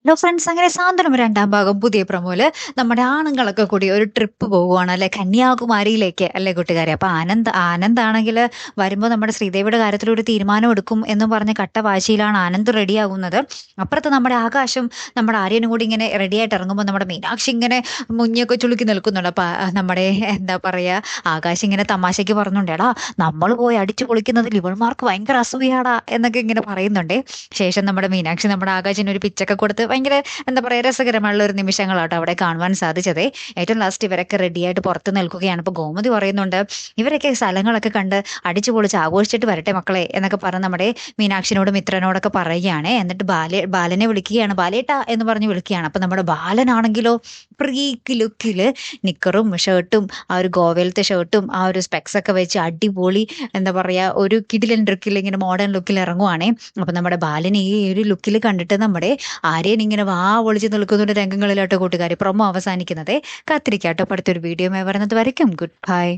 Hello friends, അങ്ങനെ സാന്ത്വനം രണ്ടാം ഭാഗം പുതിയ പ്രൊമോല് നമ്മുടെ ആണുങ്ങളൊക്കെ കൂടി ഒരു ട്രിപ്പ് പോകുവാണ് അല്ലെ, കന്യാകുമാരിയിലേക്ക് അല്ലെ കൂട്ടുകാരെ. അപ്പൊ ആനന്ദാണെങ്കിൽ വരുമ്പോൾ നമ്മുടെ ശ്രീദേവിയുടെ കാര്യത്തിൽ ഒരു തീരുമാനം എടുക്കും എന്ന് പറഞ്ഞ് കട്ട വാശിയിലാണ് ആനന്ദ് റെഡിയാകുന്നത്. അപ്പുറത്ത് നമ്മുടെ ആകാശം നമ്മുടെ ആര്യനും കൂടി ഇങ്ങനെ റെഡിയായിട്ട് ഇറങ്ങുമ്പോൾ നമ്മുടെ മീനാക്ഷി ഇങ്ങനെ മുഞ്ഞൊക്കെ ചുളുക്കി നിൽക്കുന്നുണ്ട്. അപ്പൊ നമ്മുടെ എന്താ പറയാ, ആകാശം ഇങ്ങനെ തമാശയ്ക്ക് പറഞ്ഞുണ്ട്, എടാ നമ്മൾ പോയി അടിച്ചു പൊളിക്കുന്നതിൽ ഇവൾമാർക്ക് ഭയങ്കര അസൂയാടാ എന്നൊക്കെ ഇങ്ങനെ പറയുന്നുണ്ടേ. ശേഷം നമ്മുടെ മീനാക്ഷി നമ്മുടെ ആകാശിന് ഒരു പിച്ചൊക്കെ കൊടുത്ത് ഭയങ്കര എന്താ പറയുക, രസകരമുള്ള ഒരു നിമിഷങ്ങളാട്ടോ അവിടെ കാണുവാൻ സാധിച്ചതേ. ഏറ്റവും ലാസ്റ്റ് ഇവരൊക്കെ റെഡിയായിട്ട് പുറത്ത് നിൽക്കുകയാണ്. ഇപ്പൊ ഗോമതി പറയുന്നുണ്ട്, ഇവരൊക്കെ സ്ഥലങ്ങളൊക്കെ കണ്ട് അടിച്ചു പൊളിച്ച് ആഘോഷിച്ചിട്ട് വരട്ടെ മക്കളെ എന്നൊക്കെ പറഞ്ഞ് നമ്മുടെ മീനാക്ഷിനോടും മിത്രനോടൊക്കെ പറയുകയാണ്. എന്നിട്ട് ബാലനെ വിളിക്കുകയാണ്, ബാലേട്ട എന്ന് പറഞ്ഞ് വിളിക്കുകയാണ്. അപ്പൊ നമ്മുടെ ബാലനാണെങ്കിലോ ഫ്രീക്ക് ലുക്കില് നിക്കറും ഷർട്ടും ആ ഒരു ഗോവയിലത്തെ ഷർട്ടും ആ ഒരു സ്പെക്സ് ഒക്കെ വെച്ച് അടിപൊളി എന്താ പറയാ ഒരു കിടിലൻ ലുക്കിൽ ഇങ്ങനെ മോഡേൺ ലുക്കിൽ ഇറങ്ങുവാണേ. അപ്പൊ നമ്മുടെ ബാലൻ ഈ ഒരു ലുക്കിൽ കണ്ടിട്ട് നമ്മുടെ ആര്യൻ ഇങ്ങനെ വാ ഒളിച്ച് നിൽക്കുന്ന രംഗങ്ങളിലോട്ട് കൂട്ടുകാരി പ്രൊമോ അവസാനിക്കുന്നത്. കാത്തിരിക്കാട്ടോ അടുത്തൊരു വീഡിയോ വരുന്നത് വരയ്ക്കും. Good bye.